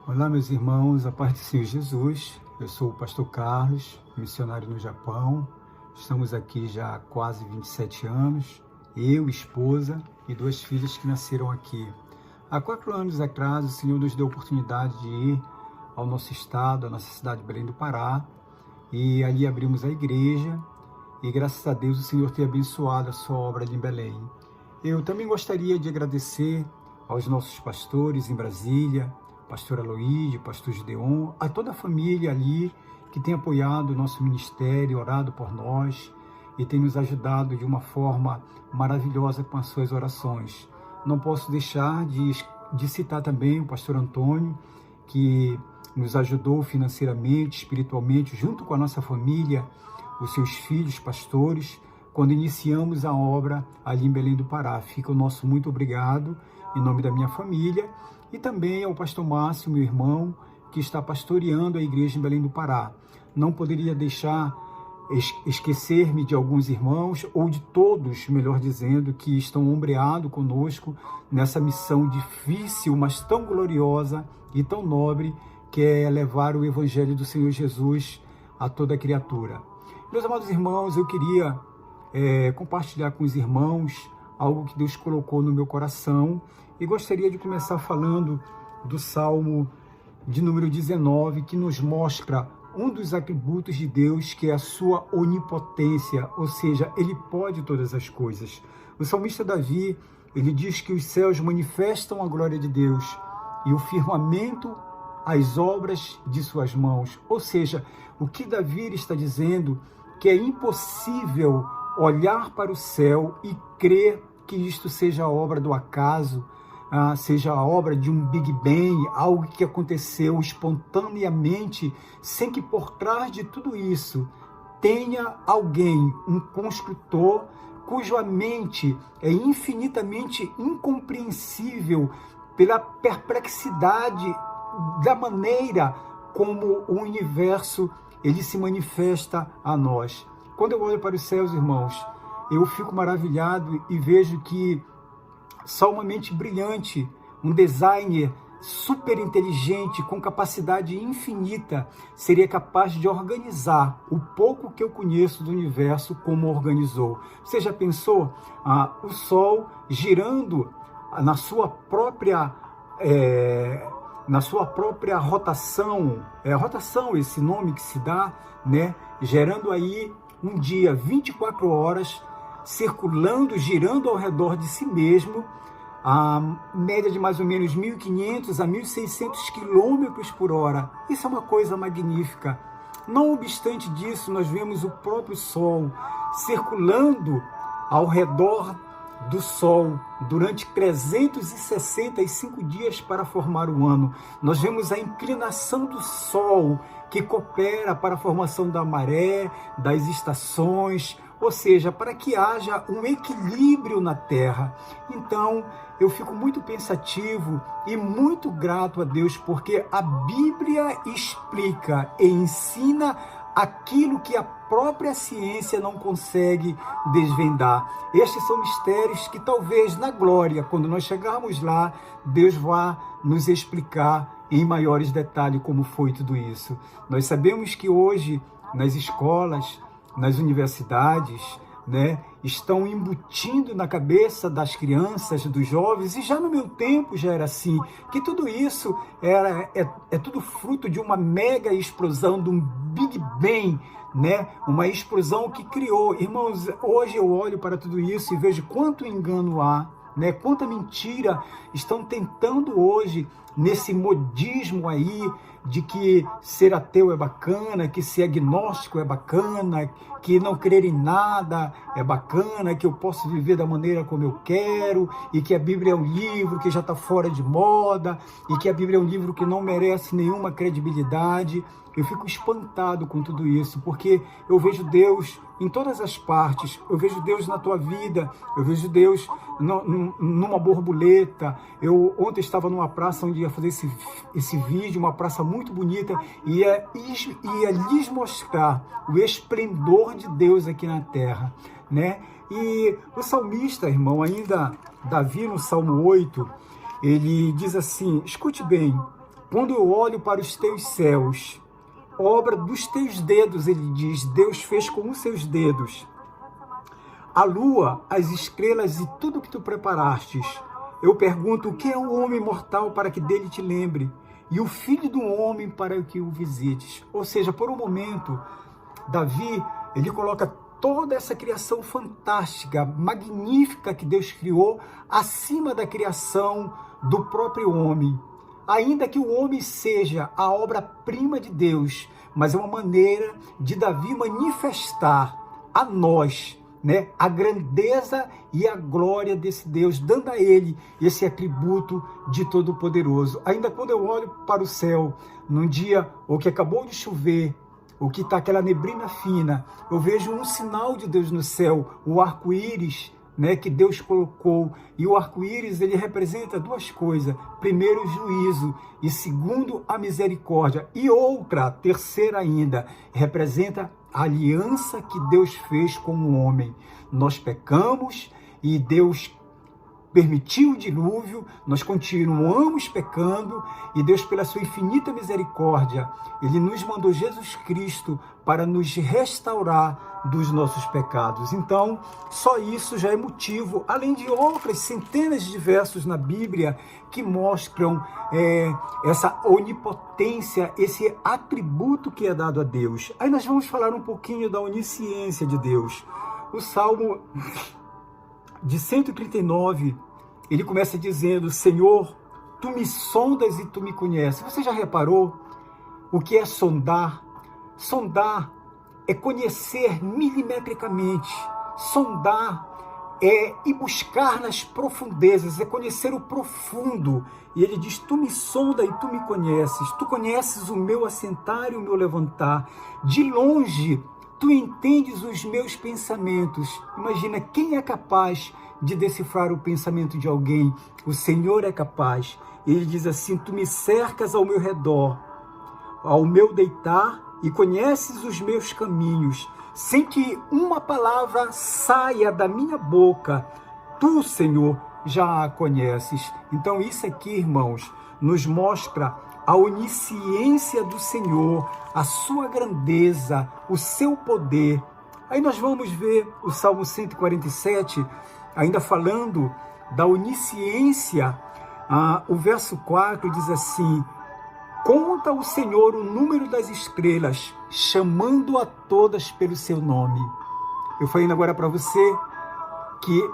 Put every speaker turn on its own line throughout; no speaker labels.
Olá, meus irmãos, a paz do Senhor Jesus. Eu sou o pastor Carlos, missionário no Japão. Estamos aqui já há quase 27 anos, eu, esposa e 2 filhas que nasceram aqui. Há 4 anos atrás, o Senhor nos deu a oportunidade de ir ao nosso estado, à nossa cidade de Belém do Pará, e ali abrimos a igreja, e graças a Deus o Senhor tem abençoado a sua obra ali em Belém. Eu também gostaria de agradecer aos nossos pastores em Brasília, pastor Aloíde, pastor Gideon, a toda a família ali que tem apoiado o nosso ministério, orado por nós e tem nos ajudado de uma forma maravilhosa com as suas orações. Não posso deixar de citar também o pastor Antônio, que nos ajudou financeiramente, espiritualmente, junto com a nossa família, os seus filhos pastores, quando iniciamos a obra ali em Belém do Pará. Fica o nosso muito obrigado em nome da minha família e também ao pastor Márcio, meu irmão, que está pastoreando a igreja em Belém do Pará. Não poderia deixar esquecer-me de alguns irmãos, ou de todos, melhor dizendo, que estão ombreados conosco nessa missão difícil, mas tão gloriosa e tão nobre, que é levar o Evangelho do Senhor Jesus a toda criatura. Meus amados irmãos, eu queria compartilhar com os irmãos algo que Deus colocou no meu coração e gostaria de começar falando do Salmo de número 19, que nos mostra um dos atributos de Deus, que é a sua onipotência, ou seja, Ele pode todas as coisas. O salmista Davi, ele diz que os céus manifestam a glória de Deus e o firmamento as obras de suas mãos. Ou seja, o que Davi está dizendo que é impossível olhar para o céu e crer que isto seja a obra do acaso, seja a obra de um Big Bang, algo que aconteceu espontaneamente, sem que por trás de tudo isso tenha alguém, um construtor, cuja mente é infinitamente incompreensível pela perplexidade da maneira como o universo ele se manifesta a nós. Quando eu olho para os céus, irmãos, eu fico maravilhado e vejo que só uma mente brilhante, um designer super inteligente, com capacidade infinita, seria capaz de organizar o pouco que eu conheço do universo como organizou. Você já pensou o Sol girando na sua própria rotação, rotação esse nome que se dá, né? Gerando aí um dia 24 horas, circulando, girando ao redor de si mesmo, a média de mais ou menos 1.500 a 1.600 quilômetros por hora. Isso é uma coisa magnífica. Não obstante disso, nós vemos o próprio Sol circulando ao redor do Sol durante 365 dias para formar o ano. Nós vemos a inclinação do Sol, que coopera para a formação da maré, das estações, ou seja, para que haja um equilíbrio na Terra. Então, eu fico muito pensativo e muito grato a Deus, porque a Bíblia explica e ensina aquilo que a própria ciência não consegue desvendar. Estes são mistérios que talvez na glória, quando nós chegarmos lá, Deus vá nos explicar em maiores detalhes como foi tudo isso. Nós sabemos que hoje, nas escolas, nas universidades, né, estão embutindo na cabeça das crianças, dos jovens, e já no meu tempo já era assim, que tudo isso é tudo fruto de uma mega explosão, de um Big Bang, né? Uma explosão que criou. Irmãos, hoje eu olho para tudo isso e vejo quanto engano há, né? Quanta mentira estão tentando hoje nesse modismo aí de que ser ateu é bacana, que ser agnóstico é bacana, que não crer em nada é bacana, que eu posso viver da maneira como eu quero, e que a Bíblia é um livro que já está fora de moda, e que a Bíblia é um livro que não merece nenhuma credibilidade. Eu fico espantado com tudo isso, porque eu vejo Deus em todas as partes. Eu vejo Deus na tua vida, eu vejo Deus numa borboleta. Eu ontem estava numa praça onde ia fazer esse vídeo, uma praça muito bonita, e ia lhes mostrar o esplendor de Deus aqui na terra, né? E o salmista, irmão, ainda Davi no Salmo 8, ele diz assim, escute bem: quando eu olho para os teus céus, obra dos teus dedos, ele diz, Deus fez com os seus dedos. A lua, as estrelas e tudo que tu preparastes. Eu pergunto, o que é o homem mortal para que dele te lembre? E o filho do homem para que o visites? Ou seja, por um momento, Davi, ele coloca toda essa criação fantástica, magnífica que Deus criou, acima da criação do próprio homem. Ainda que o homem seja a obra-prima de Deus, mas é uma maneira de Davi manifestar a nós, né, a grandeza e a glória desse Deus, dando a ele esse atributo de Todo-Poderoso. Ainda quando eu olho para o céu, num dia ou que acabou de chover, ou que está aquela neblina fina, eu vejo um sinal de Deus no céu, o arco-íris, né, que Deus colocou. E o arco-íris, ele representa duas coisas: primeiro, o juízo, e segundo, a misericórdia. E outra, terceira ainda, representa a aliança que Deus fez com o homem. Nós pecamos e Deus permitiu o dilúvio, nós continuamos pecando e Deus, pela sua infinita misericórdia, ele nos mandou Jesus Cristo para nos restaurar dos nossos pecados. Então, só isso já é motivo, além de outras centenas de versos na Bíblia que mostram essa onipotência, esse atributo que é dado a Deus. Aí nós vamos falar um pouquinho da onisciência de Deus. O Salmo de 139, ele começa dizendo: Senhor, tu me sondas e tu me conheces. Você já reparou o que é sondar? Sondar é conhecer milimetricamente. Sondar é ir buscar nas profundezas, é conhecer o profundo. E ele diz: tu me sonda e tu me conheces. Tu conheces o meu assentar e o meu levantar. De longe, tu entendes os meus pensamentos. Imagina, quem é capaz de decifrar o pensamento de alguém? O Senhor é capaz. Ele diz assim: tu me cercas ao meu redor, ao meu deitar, e conheces os meus caminhos, sem que uma palavra saia da minha boca. Tu, Senhor, já a conheces. Então isso aqui, irmãos, nos mostra a onisciência do Senhor, a sua grandeza, o seu poder. Aí nós vamos ver o Salmo 147, ainda falando da onisciência. O verso 4 diz assim: conta o Senhor o número das estrelas, chamando a todas pelo seu nome. Eu falei agora para você que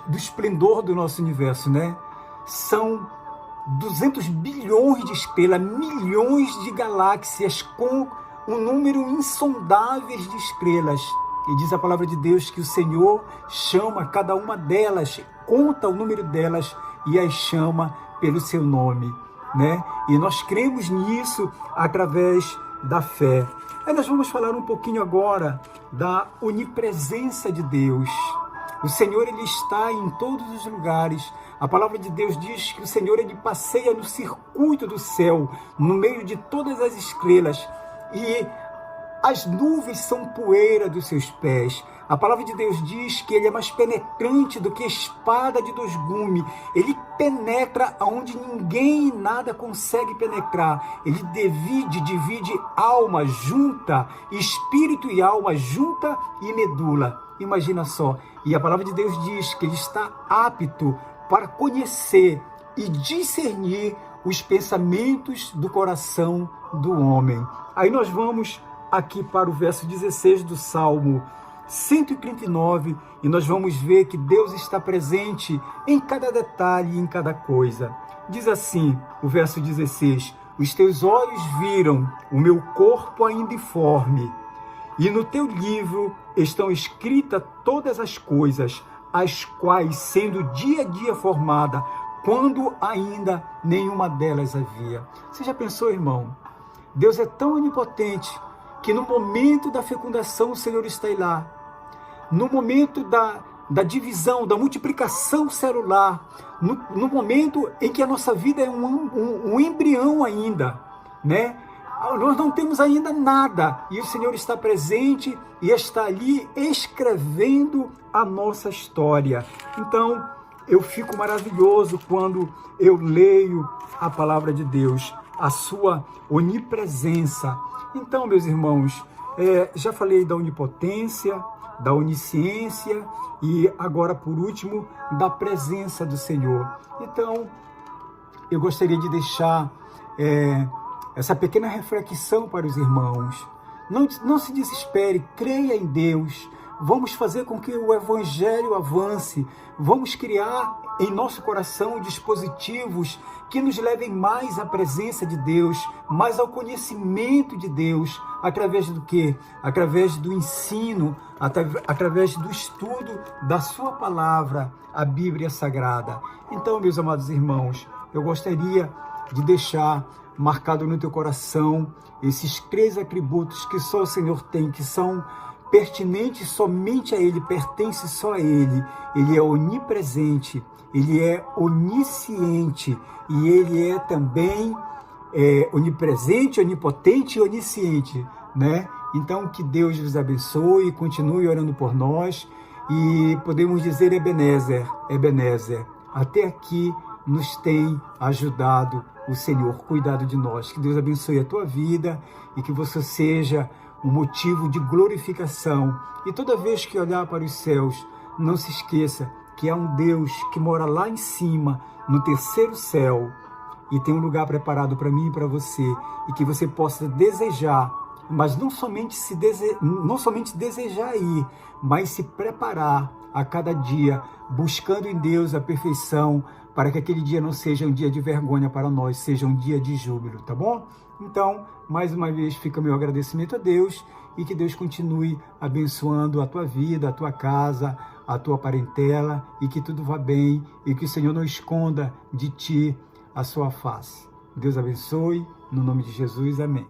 do esplendor do nosso universo, né? São 200 bilhões de estrelas, milhões de galáxias com um número insondáveis de estrelas. E diz a palavra de Deus que o Senhor chama cada uma delas, conta o número delas e as chama pelo seu nome, né? E nós cremos nisso através da fé. Aí nós vamos falar um pouquinho agora da onipresença de Deus. O Senhor, ele está em todos os lugares. A palavra de Deus diz que o Senhor, ele passeia no circuito do céu, no meio de todas as estrelas, e as nuvens são poeira dos seus pés. A palavra de Deus diz que ele é mais penetrante do que espada de dois gumes. Ele penetra aonde ninguém e nada consegue penetrar. Ele divide alma, junta, espírito e alma, junta e medula. Imagina só. E a palavra de Deus diz que ele está apto para conhecer e discernir os pensamentos do coração do homem. Aí nós vamos aqui para o verso 16 do Salmo 139, e nós vamos ver que Deus está presente em cada detalhe e em cada coisa. Diz assim, o verso 16: os teus olhos viram o meu corpo ainda informe, e no teu livro estão escritas todas as coisas, as quais, sendo dia a dia formada, quando ainda nenhuma delas havia. Você já pensou, irmão? Deus é tão onipotente que no momento da fecundação o Senhor está lá. No momento da divisão, da multiplicação celular, no momento em que a nossa vida é um embrião ainda, né? Nós não temos ainda nada, e o Senhor está presente e está ali escrevendo a nossa história. Então, eu fico maravilhoso quando eu leio a palavra de Deus, a sua onipresença. Então, meus irmãos, já falei da onipotência, da onisciência e agora, por último, da presença do Senhor. Então, eu gostaria de deixar essa pequena reflexão para os irmãos. Não se desespere, creia em Deus. Vamos fazer com que o Evangelho avance. Vamos criar em nosso coração dispositivos que nos levem mais à presença de Deus, mais ao conhecimento de Deus, através do quê? Através do ensino, através do estudo da sua palavra, a Bíblia Sagrada. Então, meus amados irmãos, eu gostaria de deixar marcado no teu coração esses 3 atributos que só o Senhor tem, que são pertinentes somente a Ele, pertence só a Ele. Ele é onipresente, Ele é onisciente e Ele é também onipresente, onipotente e onisciente, né? Então, que Deus vos abençoe, continue orando por nós e podemos dizer Ebenezer, Ebenezer, até aqui nos tem ajudado o Senhor, cuidado de nós. Que Deus abençoe a tua vida e que você seja um motivo de glorificação. E toda vez que olhar para os céus, não se esqueça que há um Deus que mora lá em cima, no 3º céu, e tem um lugar preparado para mim e para você, e que você possa desejar, mas não somente desejar ir, mas se preparar a cada dia, buscando em Deus a perfeição, para que aquele dia não seja um dia de vergonha para nós, seja um dia de júbilo, tá bom? Então, mais uma vez, fica meu agradecimento a Deus e que Deus continue abençoando a tua vida, a tua casa, a tua parentela e que tudo vá bem e que o Senhor não esconda de ti a sua face. Deus abençoe, no nome de Jesus, amém.